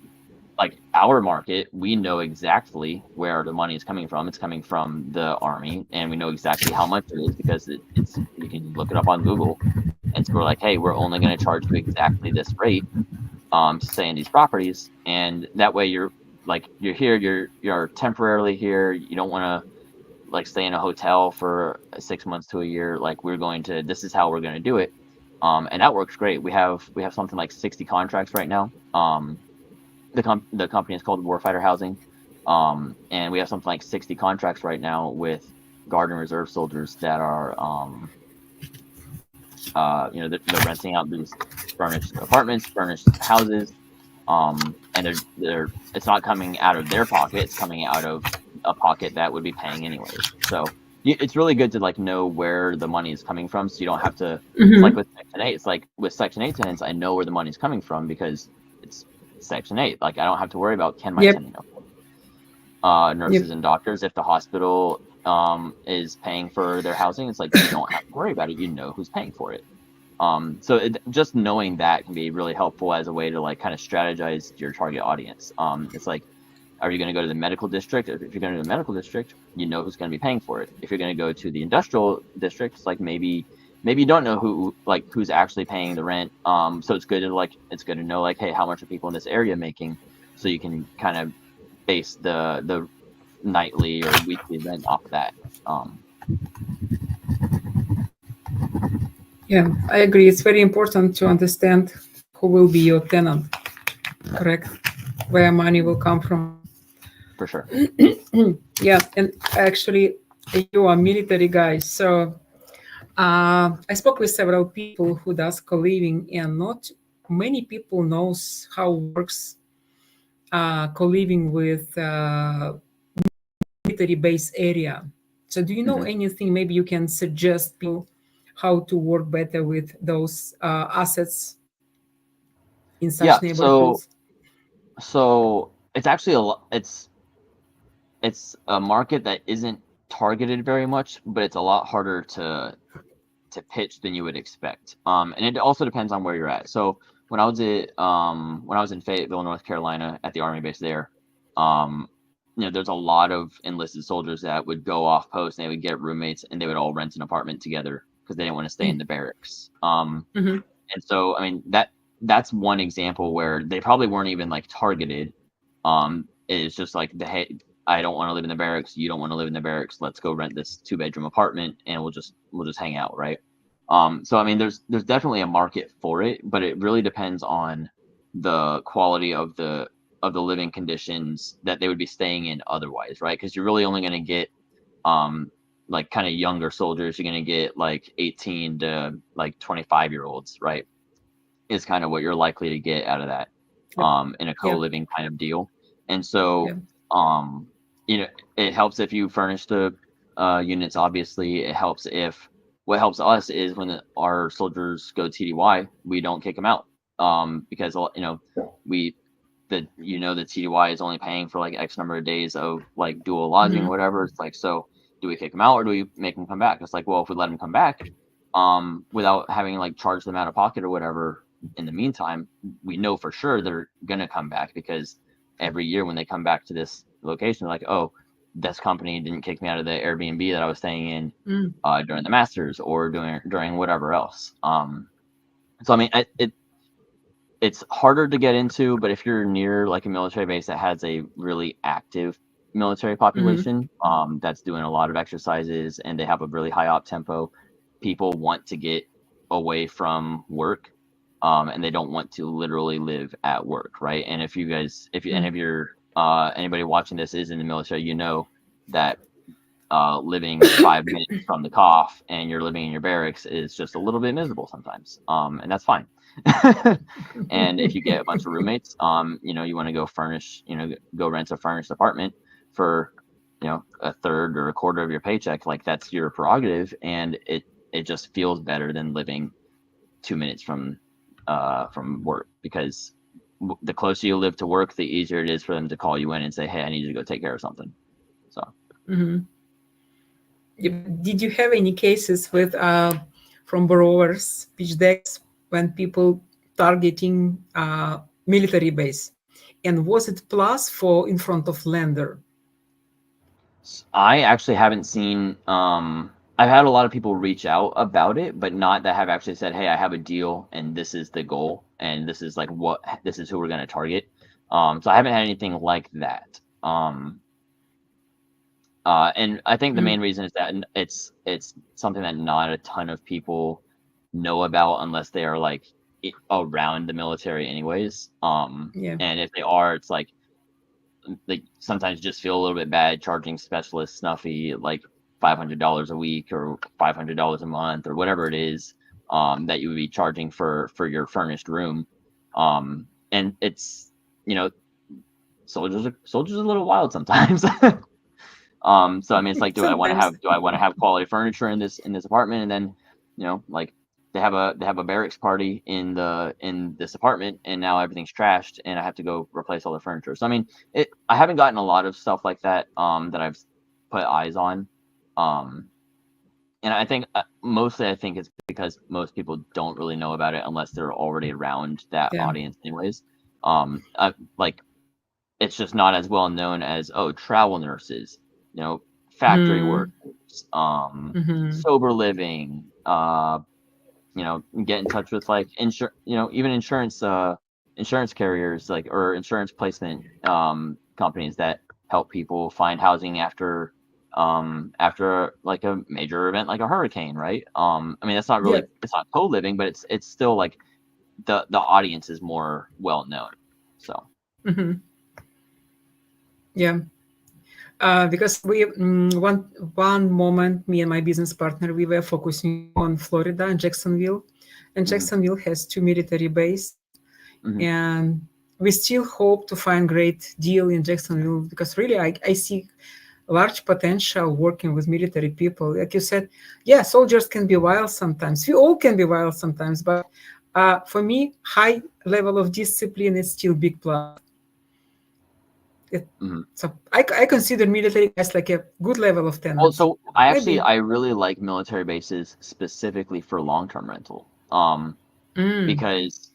like our market, we know exactly where the money is coming from. It's coming from the Army, and we know exactly how much it is because it's you can look it up on Google. And so we're like, hey, we're only going to charge you exactly this rate to stay in these properties, and that way you're here, you're temporarily here. You don't want to like stay in a hotel for 6 months to a year. Like this is how we're going to do it, and that works great. We have something like 60 contracts right now. The company is called Warfighter Housing, and we have something like 60 contracts right now with Guard and Reserve soldiers that are they're renting out these furnished apartments, furnished houses, and they're it's not coming out of their pocket, it's coming out of a pocket that would be paying anyways. So it's really good to like know where the money is coming from, so you don't have to. It's like Mm-hmm. with Section 8. It's like with Section 8 tenants, I know where the money's coming from because it's Section 8. Like I don't have to worry about, can my Yep. tenant afford Yep. nurses and doctors. If the hospital is paying for their housing, it's like you don't have to worry about it. You know who's paying for it. So just knowing that can be really helpful as a way to like kind of strategize your target audience. It's like, are you going to go to the medical district? If you're going to the medical district, you know who's going to be paying for it. If you're going to go to the industrial district, it's like maybe you don't know who's actually paying the rent. So it's good to know like, hey, how much are people in this area making, so you can kind of base the nightly or weekly rent off of that. Yeah, I agree. It's very important to understand who will be your tenant, correct? Where money will come from. For sure. Yeah, and actually, you are military guys, so I spoke with several people who does co-living, and not many people knows how works co-living with military base area. So, do you know Hmm. anything? Maybe you can suggest people how to work better with those assets in Yeah. such So neighborhoods. it's actually it's a market that isn't targeted very much, but it's a lot harder to pitch than you would expect. And it also depends on where you're at. So when I was in Fayetteville, North Carolina, at the Army base there, um, there's a lot of enlisted soldiers that would go off post and they would get roommates and they would all rent an apartment together because they didn't want to stay in the barracks. Mm-hmm. And so I mean that's one example where they probably weren't even like targeted, It's just like hey, I don't want to live in the barracks. You don't want to live in the barracks. Let's go rent this 2-bedroom apartment, and we'll just hang out, right? So I mean, there's definitely a market for it, but it really depends on the quality of the living conditions that they would be staying in otherwise, right? Because you're really only going to get like kind of younger soldiers. You're going to get like 18 to like 25-year-olds, right? Is kind of what you're likely to get out of that Yep. in a Yeah. co-living kind of deal. And Yeah. so you know, it helps if you furnish the units. Obviously, it helps if what helps us is when our soldiers go TDY, we don't kick them out because you know we the TDY is only paying for like X number of days of like dual lodging or Hmm. whatever. It's like, so do we kick them out or do we make them come back? It's like, well, if we let them come back, without having like charged them out of pocket or whatever, in the meantime, we know for sure they're gonna come back because every year when they come back to this location, they're like, oh, this company didn't kick me out of the Airbnb that I was staying in Mm. during the Masters or during whatever else. So I mean, it's harder to get into, but if you're near like a military base that has a really active military Hmm. population, that's doing a lot of exercises and they have a really high op tempo, people want to get away from work, and they don't want to literally live at work, right? And if you guys, if you, and Mm. if you're anybody watching this is in the military, you know that living 5 minutes from the cough and you're living in your barracks is just a little bit miserable sometimes. And that's fine. And if you get a bunch of roommates, you know, you want to go furnish, you know, go rent a furnished apartment for, you know, a third or a quarter of your paycheck, like that's your prerogative. And it just feels better than living 2 minutes from work because the closer you live to work, the easier it is for them to call you in and say, hey, I need you to go take care of something. So. Hmm. Did you have any cases with from borrowers, pitch decks, when people targeting military base, and was it plus for in front of lender? I actually haven't seen. I've had a lot of people reach out about it, but not that have actually said, "Hey, I have a deal, and this is the goal, and this is like what this is who we're going to target." So I haven't had anything like that. And I think the Mm. main reason is that it's something that not a ton of people know about unless they are like around the military, anyways. Yeah. And if they are, it's like they sometimes just feel a little bit bad charging specialist Snuffy like $500 a week or $500 a month or whatever it is, that you would be charging for your furnished room. And it's, you know, soldiers are a little wild sometimes. So I mean, it's like, Sometimes. do I want to have quality furniture in this apartment, and then, you know, like they have a barracks party in this apartment, and now everything's trashed, and I have to go replace all the furniture. So I mean, I haven't gotten a lot of stuff like that that I've put eyes on, um, and I think mostly I think it's because most people don't really know about it unless they're already around that Yeah. audience, anyways. Like it's just not as well known as, oh, travel nurses, you know, factory Hmm. workers, Hmm. sober living, you know, get in touch with like you know, even insurance carriers, like, or insurance placement companies that help people find housing after like a major event like a hurricane, right? I mean, that's not Yeah. really, it's not co-living, but it's still like the audience is more well known. So. Hmm. Yeah. Because one moment, me and my business partner, we were focusing on Florida and Jacksonville, and Hmm. Jacksonville has two military base, Hmm. and we still hope to find great deal in Jacksonville because really I see large potential working with military people. Like you said, yeah, soldiers can be wild sometimes. We all can be wild sometimes, but for me, high level of discipline is still big plus. It, Hmm. so I consider military guys like a good level of Well, tenants. so Maybe. I really like military bases specifically for long-term rental. Mm. Because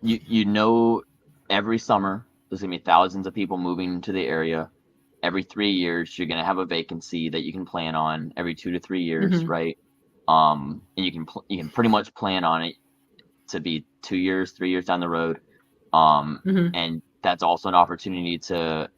you know every summer there's gonna be thousands of people moving to the area. Every 3 years you're gonna have a vacancy that you can plan on every 2 to 3 years, Hmm. right? And you can pretty much plan on it to be 2 years, 3 years down the road. Hmm. And that's also an opportunity to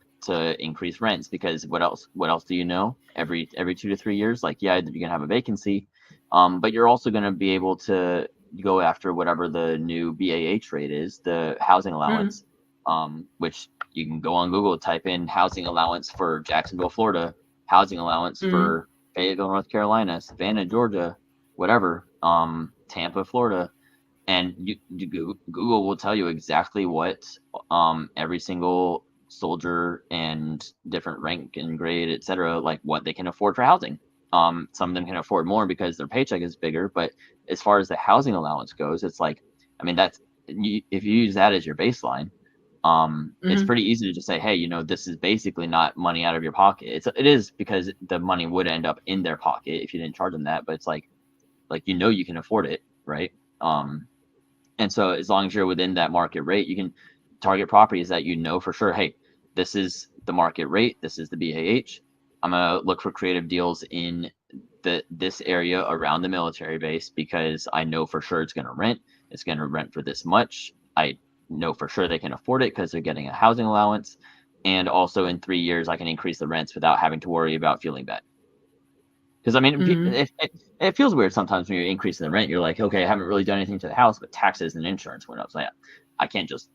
increase rents, because what else do you know? Every 2 to 3 years, like, yeah, you're gonna have a vacancy, but you're also gonna be able to go after whatever the new BAH rate is, the housing allowance, Mm, which you can go on Google, type in housing allowance for Jacksonville, Florida, housing allowance mm, for Fayetteville, North Carolina, Savannah, Georgia, whatever, Tampa, Florida, and Google will tell you exactly what every single soldier and different rank and grade, etc., like what they can afford for housing. Some of them can afford more because their paycheck is bigger, but as far as the housing allowance goes, it's like, I mean, if you use that as your baseline, it's mm, pretty easy to just say, hey, this is basically not money out of your pocket. It is, because the money would end up in their pocket if you didn't charge them that, but it's like you can afford it, right? Um, and so as long as you're within that market rate, you can target properties that for sure, hey, this is the market rate, this is the BAH. I'm gonna look for creative deals in this area around the military base, because I know for sure it's gonna rent. It's gonna rent for this much. I know for sure they can afford it because they're getting a housing allowance. And also in 3 years, I can increase the rents without having to worry about feeling bad. Because I mean, mm. it feels weird sometimes when you're increasing the rent. You're like, okay, I haven't really done anything to the house, but taxes and insurance went up. So yeah, I can't just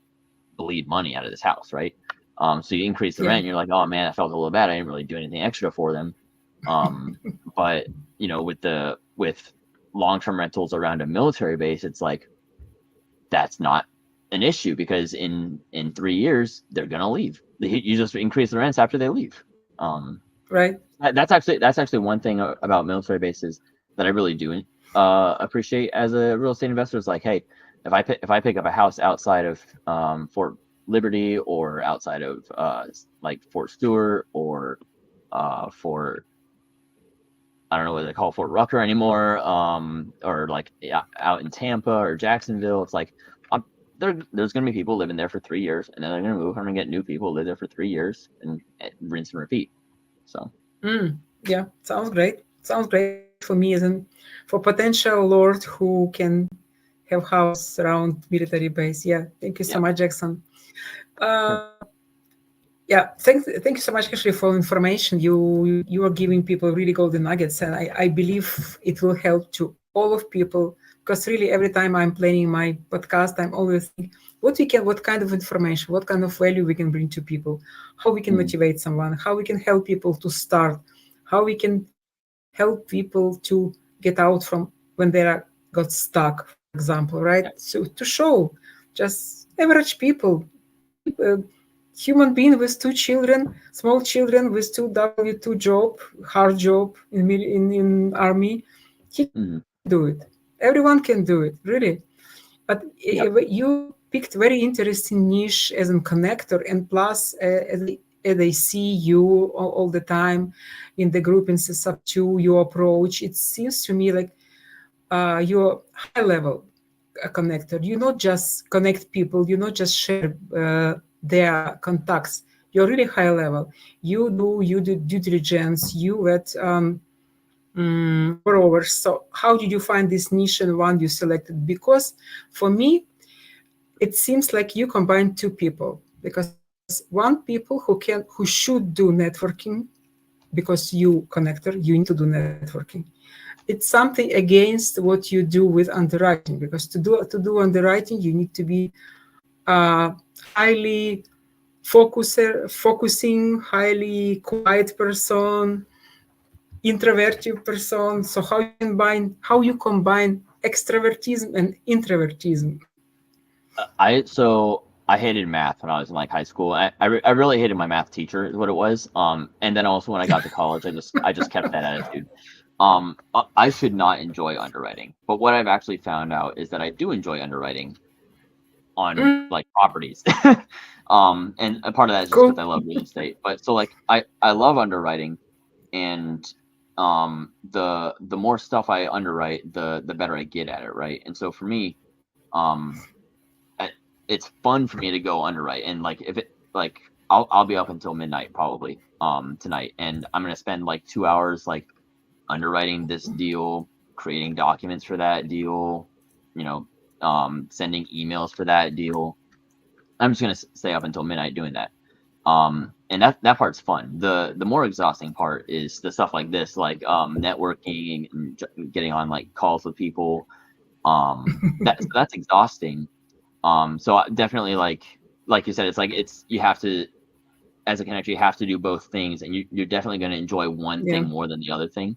bleed money out of this house, right? So you increase the rent, Yeah, and you're like, oh man, I felt a little bad. I didn't really do anything extra for them. But with long-term rentals around a military base, it's like that's not an issue, because in 3 years they're gonna leave. You just increase the rents after they leave. Um, right. that's actually one thing about military bases that I really do appreciate as a real estate investor, is like, hey, if I pick up a house outside of Fort Liberty, or outside of like Fort Stewart, or Fort, I don't know what they call Fort Rucker anymore, or like, yeah, out in Tampa or Jacksonville, it's like, there's going to be people living there for 3 years, and then they're going to move. I'm going to get new people live there for 3 years, and rinse and repeat. So. Mm, yeah, sounds great. Sounds great for me as an for potential lord who can have house around military base. Yeah, thank you so Yep. much, Jackson. Sure. Uh, yeah, thank you so much, actually, for information. You are giving people really golden nuggets, and I believe it will help to all of people, because really every time I'm planning my podcast, I'm always thinking what kind of information, what kind of value we can bring to people, how we can Mhm. motivate someone, how we can help people to start, how we can help people to get out from when they got stuck, for example, right? Yeah. So to show just average people, human being with two children, small children with two W2 job, hard job in army, he can do Mhm. it. Everyone can do it, really. But Yeah. you picked very interesting niche as a connector, and plus, as I see you all the time in the group in sub 2, your approach, it seems to me like you're high level connector. You not just connect people, you not just share their contacts. You're really high level. You do due diligence. You at borrowers. So how did you find this niche and one you selected? Because for me, it seems like you combine two people. Because one people who should do networking, because you connector, you need to do networking. It's something against what you do with underwriting, because to do underwriting you need to be highly focusing, highly quiet person, introverted person. So how you combine extrovertism and introvertism? I hated math when I was in like high school. I really hated my math teacher, is what it was. And then also when I got to college, I just kept that attitude. I should not enjoy underwriting, but what I've actually found out is that I do enjoy underwriting on Mm, like properties. And a part of that is just because cool. I love real estate. But so like I love underwriting, and the more stuff I underwrite, the better I get at it, right? And so for me, um I- it's fun for me to go underwrite, and like if it like I'll be up until midnight probably tonight, and I'm gonna spend like 2 hours like underwriting this deal, creating documents for that deal, you know, sending emails for that deal, I'm just gonna stay up until midnight doing that. And that part's fun. The more exhausting part is the stuff like this, like networking and getting on like calls with people. That's exhausting. So definitely like you said, it's like you have to, as a connector, you have to do both things, and you're definitely going to enjoy one Yeah. thing more than the other thing.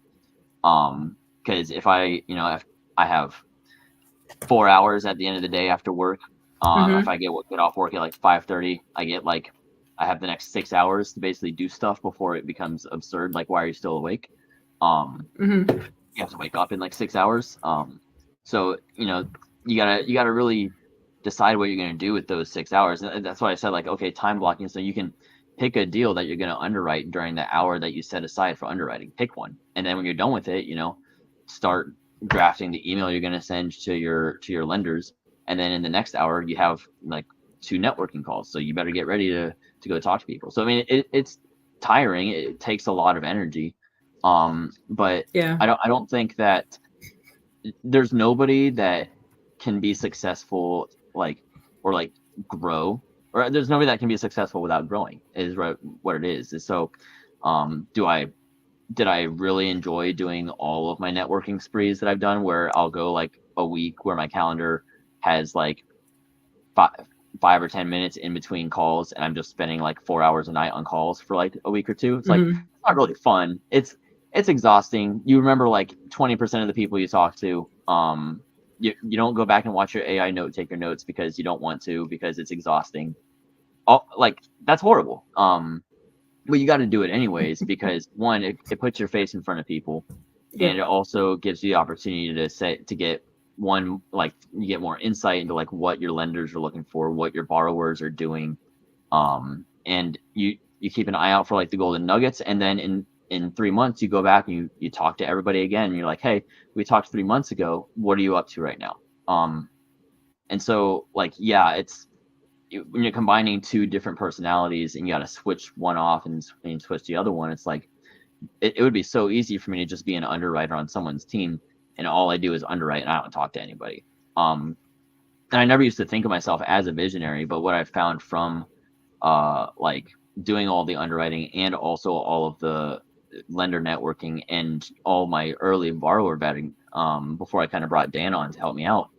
Because if if I have 4 hours at the end of the day after work, if I get off work at like 5:30, I have the next 6 hours to basically do stuff before it becomes absurd. Like, why are you still awake? Um, you have to wake up in like 6 hours. So you gotta really decide what you're gonna do with those 6 hours. And that's why I said, like, okay, time blocking, so you can pick a deal that you're gonna underwrite during the hour that you set aside for underwriting. Pick one, and then when you're done with it, start drafting the email you're gonna send to your lenders. And then in the next hour, you have like 2 networking calls. So you better get ready to go talk to people. So I mean, it's tiring. It takes a lot of energy. But Yeah. I don't think that there's nobody that can be successful, or grow, or there's nobody that can be successful without growing, is what it is. And so did I really enjoy doing all of my networking sprees that I've done, where I'll go like a week where my calendar has like 5 or 10 minutes in between calls, and I'm just spending like 4 hours a night on calls for like a week or two? It's like, it's not really fun. It's exhausting. You remember like 20% of the people you talk to. You don't go back and watch your AI note taker notes because you don't want to, because it's exhausting. Like, that's horrible. But you got to do it anyways, because one, it puts your face in front of people, Yeah. and it also gives you the opportunity to get one, like, you get more insight into like what your lenders are looking for, what your borrowers are doing. And you keep an eye out for like the golden nuggets, and then in 3 months you go back and you talk to everybody again, and you're like, hey, we talked 3 months ago, what are you up to right now? And so, like, yeah, when you're combining 2 different personalities and you got to switch one off and switch the other one, it's like, it would be so easy for me to just be an underwriter on someone's team, and all I do is underwrite and I don't talk to anybody. And I never used to think of myself as a visionary, but what I've found from like doing all the underwriting and also all of the lender networking and all my early borrower vetting, before I kind of brought Dan on to help me out,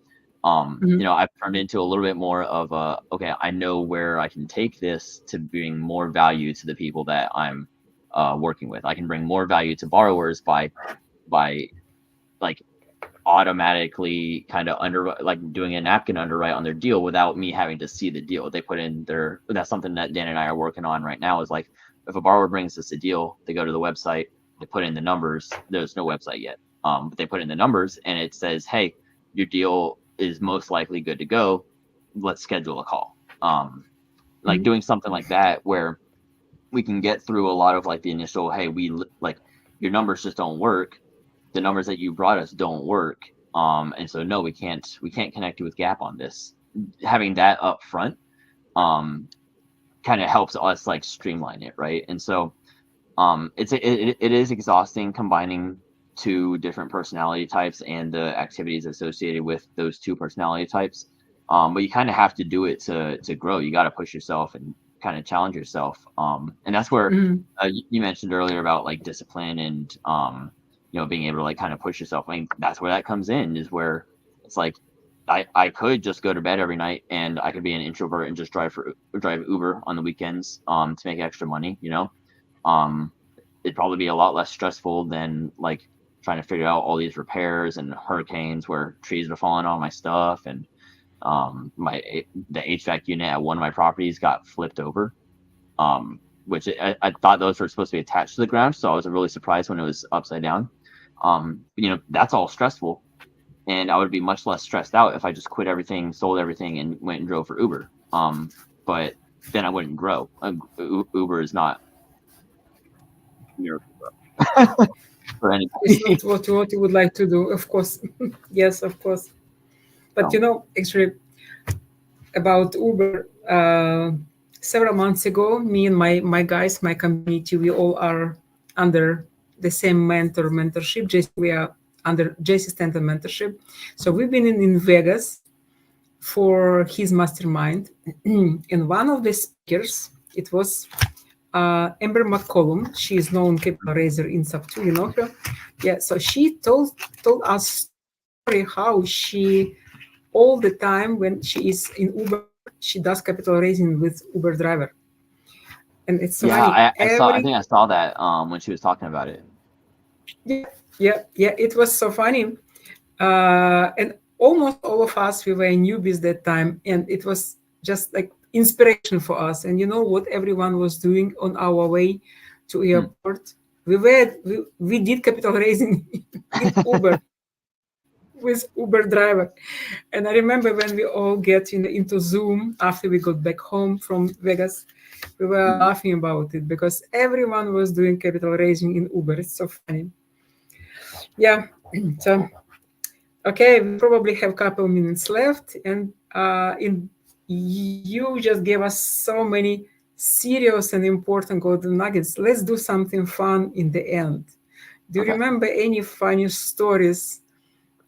I've turned into a little bit more of okay, I know where I can take this to bring more value to the people that I'm working with. I can bring more value to borrowers by like automatically kind of doing a napkin underwrite on their deal without me having to see the deal. They put in that's something that Dan and I are working on right now, is like, if a borrower brings us a deal, they go to the website, they put in the numbers. There's no website yet. But they put in the numbers and it says, hey, your deal is most likely good to go. Let's schedule a call. Like doing something like that, where we can get through a lot of like the initial, hey, your numbers just don't work. The numbers that you brought us don't work. And so, no, we can't connect you with Gap on this. Having that up front, kind of helps us like streamline it. Right. And so, it is exhausting combining 2 different personality types and the activities associated with those 2 personality types. But you kind of have to do it to grow. You got to push yourself and kind of challenge yourself. And that's where you mentioned earlier about like discipline and being able to like kind of push yourself. I mean, that's where that comes in, is where it's like, I could just go to bed every night and I could be an introvert and just drive Uber on the weekends to make extra money. It'd probably be a lot less stressful than like trying to figure out all these repairs and hurricanes where trees are falling on my stuff, and the HVAC unit at one of my properties got flipped over, which I thought those were supposed to be attached to the ground, so I was really surprised when it was upside down. That's all stressful, and I would be much less stressed out if I just quit everything, sold everything, and went and drove for Uber. But then I wouldn't grow. Uber is not for It's anybody. not what you would like to do, of course. Yes, of course. But So, actually, about Uber, several months ago, me and my guys, my community, we all are under the same mentorship. We are under JC Stanton mentorship. So we've been in Vegas for his mastermind. And one of the speakers, it was Amber McCollum. She is known capital raiser in Sub 2, you know her? Yeah, so she told us story how she all the time when she is in Uber, she does capital raising with Uber driver. And it's so Yeah, funny. I saw. I Every think I saw that when she was talking about it. yeah, yeah, it was so funny. And almost all of us we were newbies that time, and it was just like inspiration for us. And you know what everyone was doing on our way to Hmm. airport? We did capital raising in Uber with Uber driver. And I remember when we all get into Zoom after we got back home from Vegas, we were Hmm. laughing about it because everyone was doing capital raising in Uber. It's so funny. Yeah. So okay, we probably have a couple minutes left, and in you just gave us so many serious and important golden nuggets. Let's do something fun in the end. Do you Okay. remember any funny stories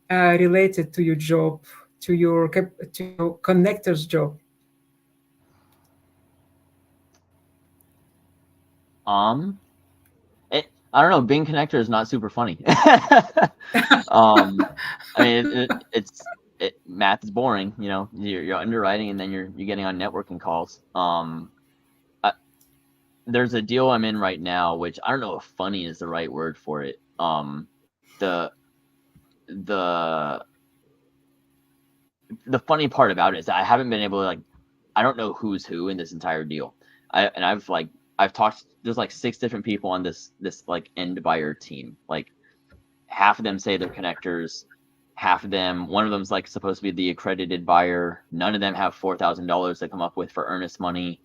related to your job, to your connector's job? Um, I don't know. Being connector is not super funny. I mean, math is boring. You know, you're underwriting and then you're getting on networking calls. I, there's a deal I'm in right now, which I don't know if funny is the right word for it. The the the funny part about it is that I haven't been able to like I don't know who's who in this entire deal. I've talked there's like 6 different people on this like end buyer team. Like half of them say they're connectors, half of them one of them's like supposed to be the accredited buyer. None of them have $4,000 to come up with for earnest money.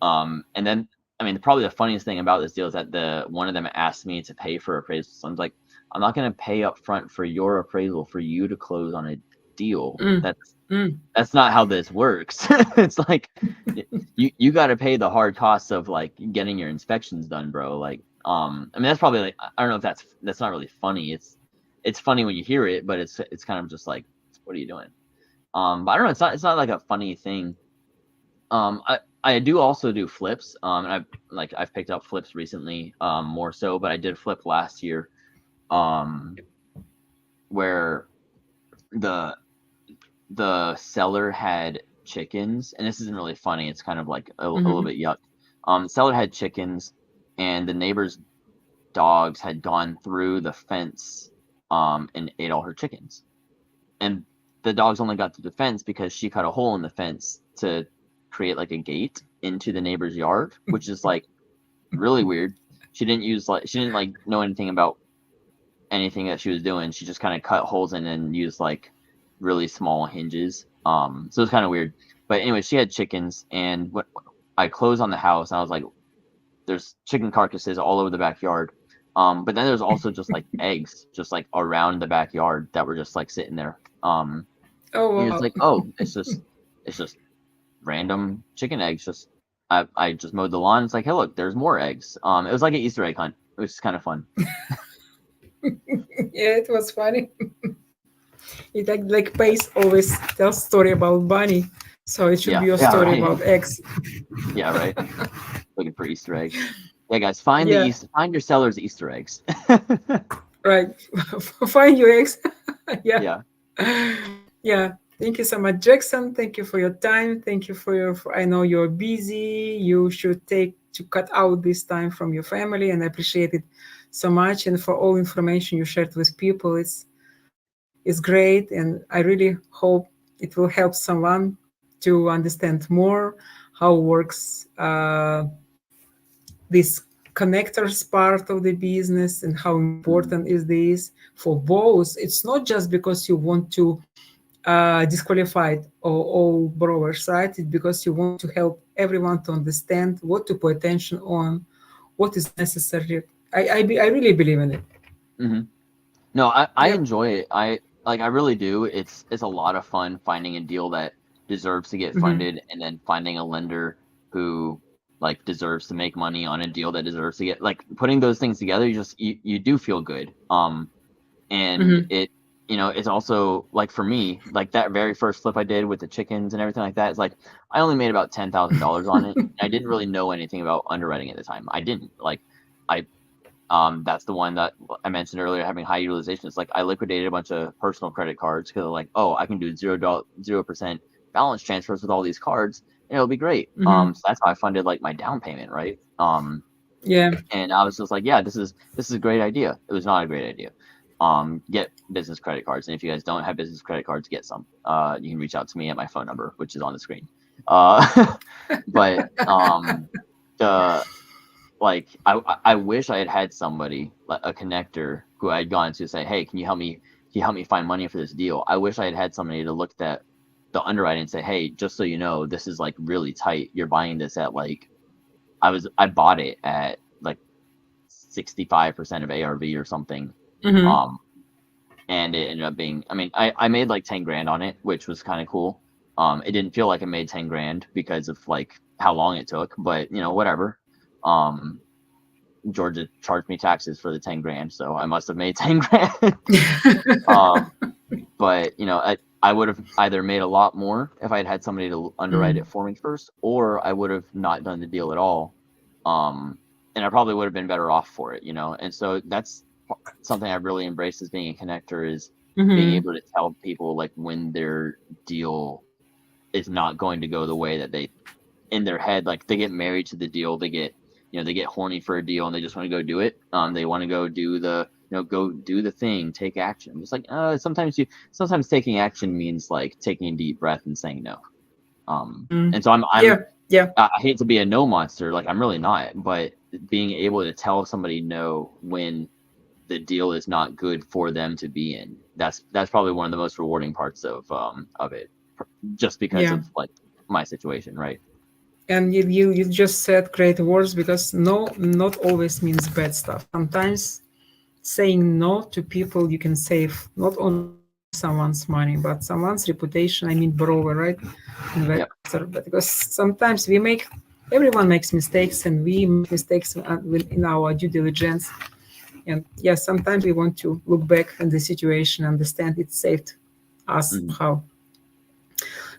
And then I mean probably the funniest thing about this deal is that the one of them asked me to pay for appraisal. So I'm like, I'm not gonna pay up front for your appraisal for you to close on a deal. Mm, mm. That's not how this works. It's like you got to pay the hard costs of like getting your inspections done, bro. Like, I mean that's probably like I don't know if that's not really funny. It's funny when you hear it, but it's kind of just like what are you doing? But I don't know. It's not like a funny thing. I do also do flips. And I've picked up flips recently, more so, but I did a flip last year, um, where the the seller had chickens, and this isn't really funny. It's kind of like a little Mhm. bit yuck. The seller had chickens, and the neighbor's dogs had gone through the fence, and ate all her chickens. And the dogs only got through the fence because she cut a hole in the fence to create like a gate into the neighbor's yard, which is like really weird. She didn't like know anything about anything that she was doing. She just kind of cut holes in and used like really small hinges. So it's kind of weird. But anyway, she had chickens, and what I closed on the house, and I was like, "There's chicken carcasses all over the backyard." But then there's also just like eggs, just like around the backyard that were just like sitting there. Oh He was wow. like, "Oh, it's just random chicken eggs. Just I just mowed the lawn. It's like, hey, look, there's more eggs." It was like an Easter egg hunt. It was kind of fun. Yeah, it was funny. It like Pace always tells story about bunny, so it should Yeah, be a yeah, story right. about eggs. Yeah, right. Looking for Easter eggs. Yeah, guys, Yeah, find your seller's Easter eggs. right. Find your eggs. Yeah. Yeah. Yeah. Thank you so much, Jackson. Thank you for your time. Thank you for your. I know you're busy. You should take to cut out this time from your family, and I appreciate it so much. And for all information you shared with people, it's great, and I really hope it will help someone to understand more how works this connectors part of the business and how Mhm. important is this for both. It's not just because you want to disqualify all borrowers, right? It's because you want to help everyone to understand what to pay attention on, what is necessary. I really believe in it. Mhm. No, I Yep. enjoy it. I really do. It's a lot of fun finding a deal that deserves to get Hmm. funded and then finding a lender who like deserves to make money on a deal that deserves to get like putting those things together, you do feel good. And Hmm. it's also like for me, like that very first flip I did with the chickens and everything like that. It's like I only made about $10,000 on it. I didn't really know anything about underwriting at the time. I didn't like I that's the one that I mentioned earlier, having high utilization. It's like I liquidated a bunch of personal credit cards because like, oh, I can do 0% balance transfers with all these cards, and it'll be great. Hmm. So that's how I funded like my down payment, right? Yeah. And I was just like, yeah, this is a great idea. It was not a great idea. Get business credit cards, and if you guys don't have business credit cards, get some. You can reach out to me at my phone number, which is on the screen. But the like I wish I had somebody, like a connector, who I'd gone to say, hey, can you help me find money for this deal? I wish I had somebody to look at the underwriting and say, hey, just so you know, this is like really tight. You're buying this at like I bought it at like 65% of ARV or something. Hmm. Um, and it ended up being, I mean, I made like 10 grand on it, which was kind of cool. It didn't feel like I made 10 grand because of like how long it took, but whatever. Um, Georgia charged me taxes for the 10 grand, so I must have made 10 grand. um, but I would have either made a lot more if I had somebody to underwrite it Mm. for me first, or I would have not done the deal at all. And I probably would have been better off for it. And so that's something I've really embraced as being a connector, is being Hmm. able to tell people like when their deal is not going to go the way that they, in their head, like they get married to the deal, they get horny for a deal and they just want to go do it. They want to go do the thing, take action. It's like sometimes taking action means like taking a deep breath and saying no. And Mm. so I'm Yeah. Yeah. I hate to be a no monster, like I'm really not, but being able to tell somebody no when the deal is not good for them to be in, that's probably one of the most rewarding parts of it, just because Yeah. of like my situation, right? And you just said great words, because no not always means bad stuff. Sometimes saying no to people, you can save not only someone's money but someone's reputation. I mean borrower, right? Yep. Investor. But because sometimes everyone makes mistakes, and we make mistakes in our due diligence. And yes, sometimes we want to look back at the situation, understand it saved us Mhm. how.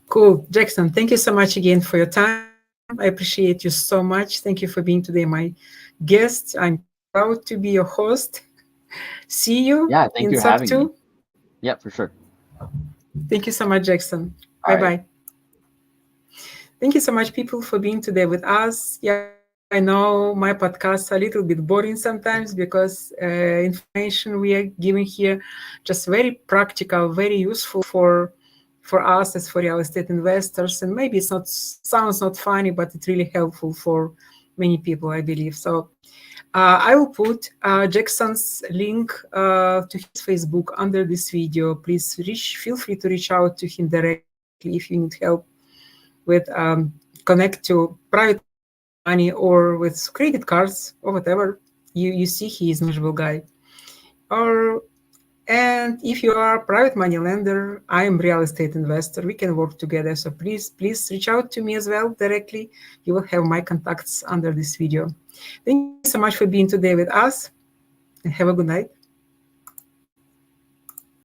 Cool. Jackson, thank you so much again for your time. I appreciate you so much. Thank you for being today my guest. I'm proud to be your host. See you Yeah, in thank you for sub having me. 2. Yep, for sure. Thank you so much, Jackson. All Bye right. bye. Thank you so much, people, for being today with us. Yeah, I know my podcasts are a little bit boring sometimes, because information we are giving here just very practical, very useful for us as for real estate investors. And maybe it's not sounds not funny, but it's really helpful for many people, I believe. So I will put Jackson's link to his Facebook under this video. Please feel free to reach out to him directly if you need help with connect to private money or with credit cards or whatever. You see he is knowledgeable guy. Or and if you are a private money lender, I am real estate investor. We can work together. So please reach out to me as well directly. You will have my contacts under this video. Thank you so much for being today with us, and have a good night.